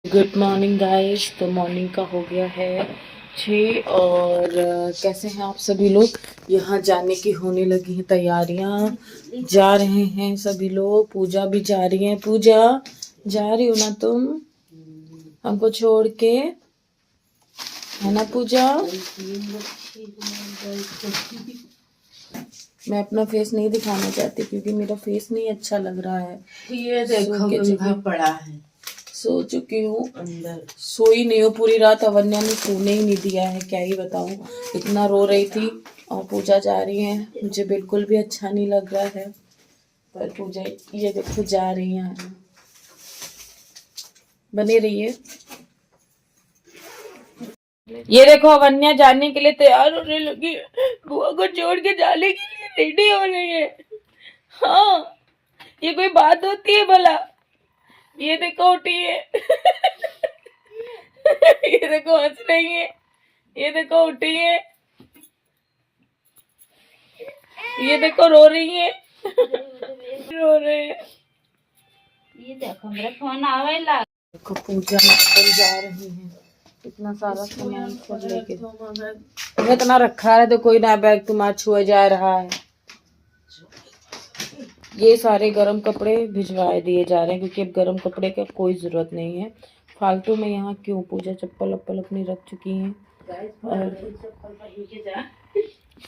Good morning guys. तो morning का हो गया है 6 और कैसे हैं आप सभी लोग। यहाँ जाने की होने लगी हैं तैयारियां, जा रहे हैं सभी लोग। पूजा भी जा रही है। पूजा जा रही हो ना तुम हमको छोड़ के, है ना पूजा। मैं अपना फेस नहीं दिखाना चाहती क्योंकि मेरा फेस नहीं अच्छा लग रहा है। ये देखो गंगा पड़ा है। सो चुकी हूँ, अंदर सोई नहीं हूँ पूरी रात। अवन्या ने सोने ही नहीं दिया है, क्या ही बताऊँ। इतना रो रही थी। और पूजा जा रही है, मुझे बिल्कुल भी अच्छा नहीं लग रहा है। पर पूजा ये देखो जा रही है। बने रहिए। ये देखो अवन्या जाने के लिए तैयार होने लगी। बुआ को छोड़ के जाने के लिए रेडी हो रही है। हाँ, ये कोई बात होती है भला। ये देखो उठी है। ये देखो हंस रही है। ये देखो उठी है। ये देखो रो रही है। रो रहे हैं। ये देखो मेरा फोन आवेला। देखो पूजा में जा रही है। इतना सारा सामान सब लेके इतना रखा है तो कोई ना बैग तुम्हारा छुआ जा रहा है। ये सारे गर्म कपड़े भिजवाए दिए जा रहे हैं क्योंकि अब गर्म कपड़े का कोई जरूरत नहीं है फालतू में। यहाँ क्यों पूजा चप्पल वप्पल अपनी रख चुकी हैं और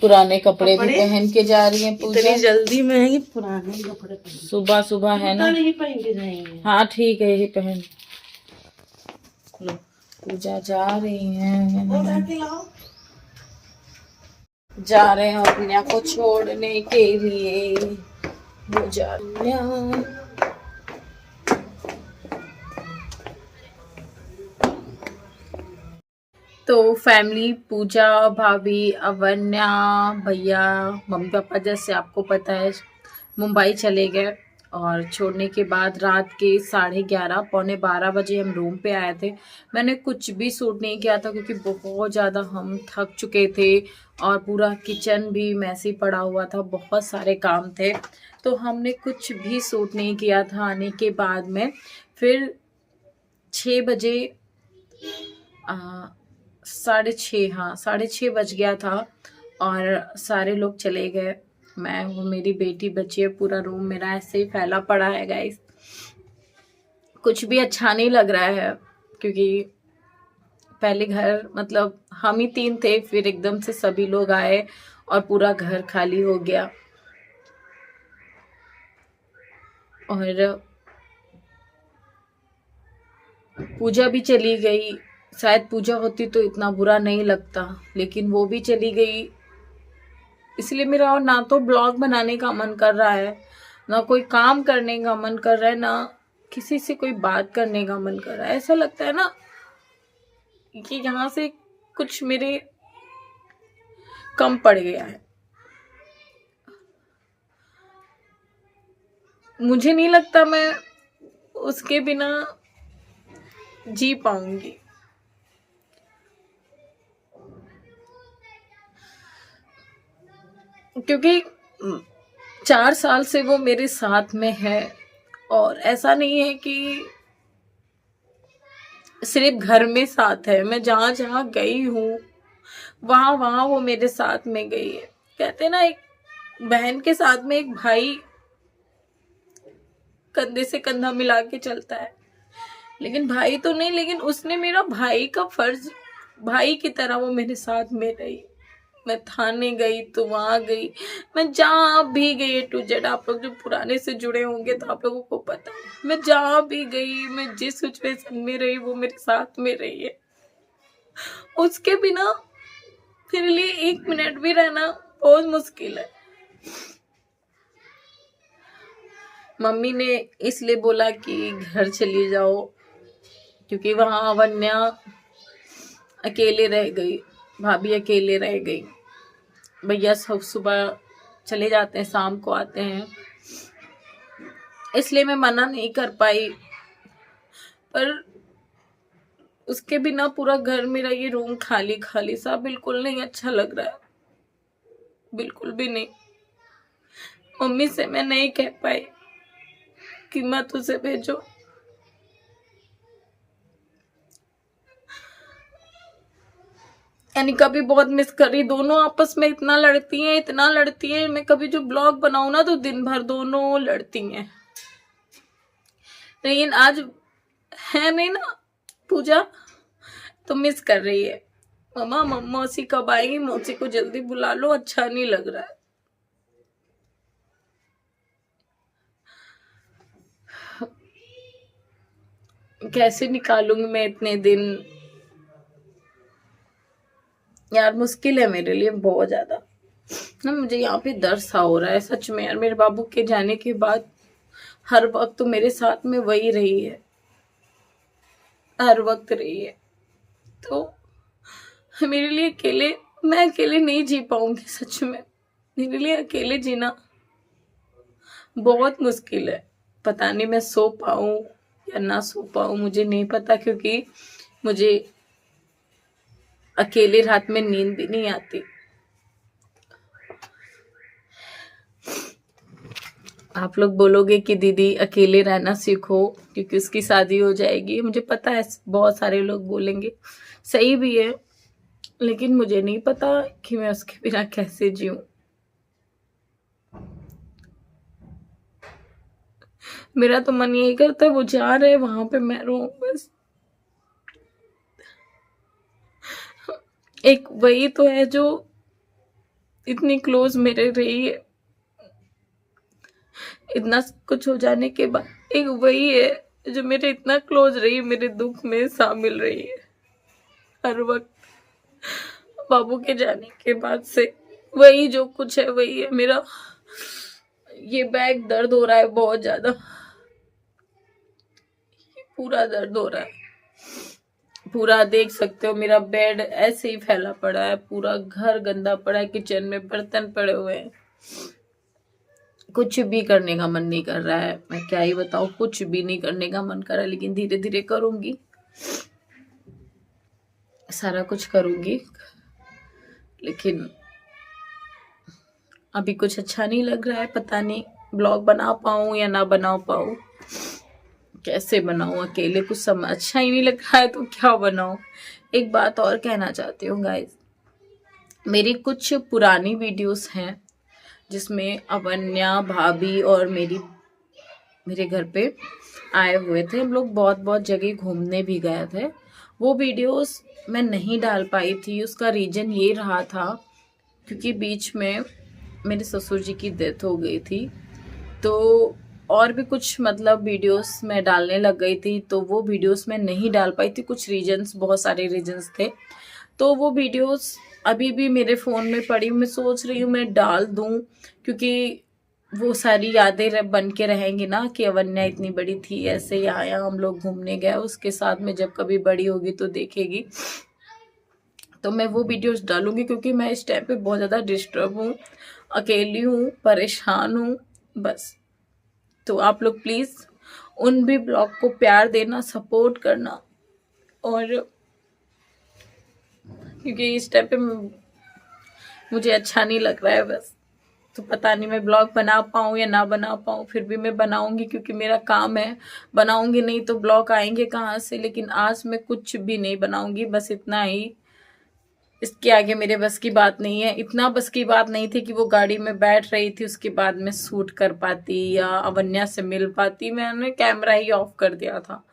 पुराने कपड़े भी पहन के जा रही हैं पूजा। इतनी जल्दी में है पुराने कपड़े सुबह सुबह है ना, नहीं पहन के जाएंगे। हाँ ठीक है, यही पहन लो। पूजा जा रही हैं, जा रहे हैं अपने को छोड़ने के लिए। पूजा तो फैमिली, पूजा, भाभी, अवन्या, भैया, मम्मी पापा जैसे आपको पता है मुंबई चले गए। और छोड़ने के बाद रात के 11:30 पौने 12 बजे हम रूम पे आए थे। मैंने कुछ भी शूट नहीं किया था क्योंकि बहुत ज़्यादा हम थक चुके थे और पूरा किचन भी मैसी पड़ा हुआ था, बहुत सारे काम थे। तो हमने कुछ भी शूट नहीं किया था आने के बाद में। फिर 6 बजे 6:30, हाँ 6:30 बज गया था और सारे लोग चले गए। मैं वो मेरी बेटी बची है। पूरा रूम मेरा ऐसे ही फैला पड़ा है गाइस। कुछ भी अच्छा नहीं लग रहा है क्योंकि पहले घर मतलब हम ही 3 थे, फिर एकदम से सभी लोग आए और पूरा घर खाली हो गया। और पूजा भी चली गई। शायद पूजा होती तो इतना बुरा नहीं लगता, लेकिन वो भी चली गई। इसलिए मेरा और ना तो ब्लॉग बनाने का मन कर रहा है, ना कोई काम करने का मन कर रहा है, ना किसी से कोई बात करने का मन कर रहा है। ऐसा लगता है ना कि यहाँ से कुछ मेरे कम पड़ गया है। मुझे नहीं लगता मैं उसके बिना जी पाऊंगी। क्योंकि 4 साल से वो मेरे साथ में है और ऐसा नहीं है कि सिर्फ घर में साथ है। मैं जहाँ जहाँ गई हूँ वहाँ वहाँ वो मेरे साथ में गई है। कहते हैं ना, एक बहन के साथ में एक भाई कंधे से कंधा मिला के चलता है। लेकिन भाई तो नहीं, लेकिन उसने मेरा भाई का फर्ज, भाई की तरह वो मेरे साथ में रही। मैं थाने गई तो वहां गई, मैं जहाँ भी गई टू जेड। आप लोग जो पुराने से जुड़े होंगे तो आप लोगों को पता है, मैं जहाँ भी गई, मैं जिस सिचुएशन में रही वो मेरे साथ में रही है। उसके बिना मेरे लिए 1 मिनट भी रहना बहुत मुश्किल है। मम्मी ने इसलिए बोला कि घर चली जाओ क्योंकि वहां अवन्या अकेले रह गई, भाभी अकेले रह गई। भैया सब सुबह चले जाते हैं, शाम को आते हैं, इसलिए मैं मना नहीं कर पाई। पर उसके बिना पूरा घर, मेरा ये रूम खाली खाली सा, बिल्कुल नहीं अच्छा लग रहा है, बिल्कुल भी नहीं। मम्मी से मैं नहीं कह पाई कि मत उसे भेजो, यानी कभी बहुत मिस कर रही, दोनों आपस में इतना लड़ती हैं। मैं कभी जो ब्लॉग बनाऊं ना तो दिन भर दोनों लड़ती हैं। लेकिन आज है नहीं ना पूजा, तो मिस कर रही है। मम्मा मौसी कब आएगी, मौसी को जल्दी बुला लो, अच्छा नहीं लग रहा है। कैसे निकालूंगी मैं इतने दिन यार, मुश्किल है मेरे लिए बहुत ज्यादा ना। मुझे यहाँ पे दर्द सा हो रहा है सच में यार। मेरे बाबू के जाने के बाद हर वक्त तो मेरे साथ में वही रही है, हर वक्त रही है। तो मेरे लिए अकेले, मैं अकेले नहीं जी पाऊंगी सच में। मेरे लिए अकेले जीना बहुत मुश्किल है। पता नहीं मैं सो पाऊं या ना सो पाऊं, मुझे नहीं पता, क्योंकि मुझे अकेले रात में नींद भी नहीं आती। आप लोग बोलोगे कि दीदी अकेले रहना सीखो क्योंकि उसकी शादी हो जाएगी, मुझे पता है बहुत सारे लोग बोलेंगे, सही भी है, लेकिन मुझे नहीं पता कि मैं उसके बिना कैसे जीऊं। मेरा तो मन यही करता है वो जा रहे वहां पे मैं रहूं बस। एक वही तो है जो इतनी क्लोज मेरे रही है, इतना कुछ हो जाने के बाद एक वही है जो मेरे इतना क्लोज रही, मेरे दुख में शामिल रही है हर वक्त। बाबू के जाने के बाद से वही जो कुछ है वही है मेरा। ये बैग दर्द हो रहा है बहुत ज्यादा, पूरा दर्द हो रहा है पूरा। देख सकते हो मेरा बेड ऐसे ही फैला पड़ा है, पूरा घर गंदा पड़ा है, किचन में बर्तन पड़े हुए हैं। कुछ भी करने का मन नहीं कर रहा है, मैं क्या ही बताऊं, कुछ भी नहीं करने का मन कर रहा है, लेकिन धीरे धीरे करूंगी, सारा कुछ करूंगी। लेकिन अभी कुछ अच्छा नहीं लग रहा है, पता नहीं ब्लॉग बना पाऊं या ना बना पाऊं, कैसे बनाऊं, अकेले कुछ समझ अच्छा ही नहीं लग रहा है तो क्या बनाऊं। एक बात और कहना चाहती हूँ गाइस, मेरी कुछ पुरानी वीडियोस हैं जिसमें अवन्या भाभी और मेरे घर पे आए हुए थे, हम लोग बहुत बहुत जगह घूमने भी गए थे। वो वीडियोस मैं नहीं डाल पाई थी, उसका रीजन ये रहा था क्योंकि बीच में मेरे ससुर जी की डेथ हो गई थी, तो और भी कुछ मतलब वीडियोस मैं डालने लग गई थी, तो वो वीडियोस मैं नहीं डाल पाई थी। कुछ रीजंस, बहुत सारे रीजंस थे, तो वो वीडियोस अभी भी मेरे फ़ोन में पड़ी। मैं सोच रही हूँ मैं डाल दूँ क्योंकि वो सारी यादें बन के रहेंगी ना कि अवन्या इतनी बड़ी थी, ऐसे यहाँ हम लोग घूमने गए उसके साथ में, जब कभी बड़ी होगी तो देखेगी। तो मैं वो वीडियोस डालूंगी क्योंकि मैं इस टाइम पे बहुत ज़्यादा डिस्टर्ब हूँ, अकेली हूँ, परेशान हूँ बस। तो आप लोग प्लीज़ उन भी ब्लॉग को प्यार देना, सपोर्ट करना, और क्योंकि इस टाइम पे मुझे अच्छा नहीं लग रहा है बस। तो पता नहीं मैं ब्लॉग बना पाऊँ या ना बना पाऊँ, फिर भी मैं बनाऊंगी क्योंकि मेरा काम है, बनाऊंगी नहीं तो ब्लॉग आएंगे कहाँ से। लेकिन आज मैं कुछ भी नहीं बनाऊंगी, बस इतना ही, इसके आगे मेरे बस की बात नहीं है। इतना बस की बात नहीं थी कि वो गाड़ी में बैठ रही थी उसके बाद में शूट कर पाती या अवन्या से मिल पाती, मैंने कैमरा ही ऑफ कर दिया था।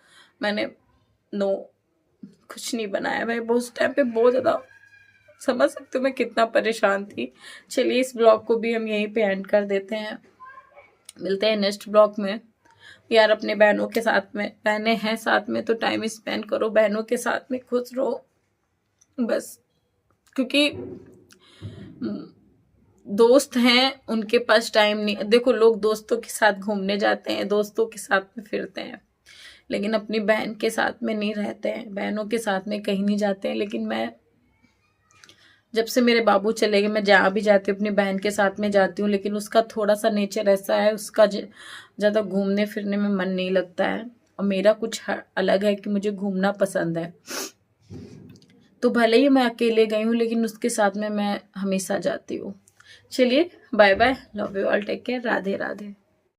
मैंने कुछ नहीं बनाया। मैं उस टाइम पे बहुत ज़्यादा, समझ सकते हो मैं कितना परेशान थी। चलिए इस ब्लॉग को भी हम यहीं पे एंड कर देते हैं, मिलते हैं नेक्स्ट ब्लॉग में। यार अपने बहनों के साथ में, बहनें हैं साथ में तो टाइम स्पेंड करो, बहनों के साथ में खुश रहो बस। क्योंकि दोस्त हैं उनके पास टाइम नहीं, देखो लोग दोस्तों के साथ घूमने जाते हैं, दोस्तों के साथ में फिरते हैं, लेकिन अपनी बहन के साथ में नहीं रहते हैं, बहनों के साथ में कहीं नहीं जाते हैं। लेकिन मैं जब से मेरे बाबू चले गए, मैं जहाँ भी जाती हूँ अपनी बहन के साथ में जाती हूँ, लेकिन उसका थोड़ा सा नेचर ऐसा है, उसका ज़्यादा घूमने फिरने में मन नहीं लगता है, और मेरा कुछ अलग है कि मुझे घूमना पसंद है। तो भले ही मैं अकेले गई हूँ लेकिन उसके साथ में मैं हमेशा जाती हूँ। चलिए bye bye, love you all, take care, Radhe Radhe.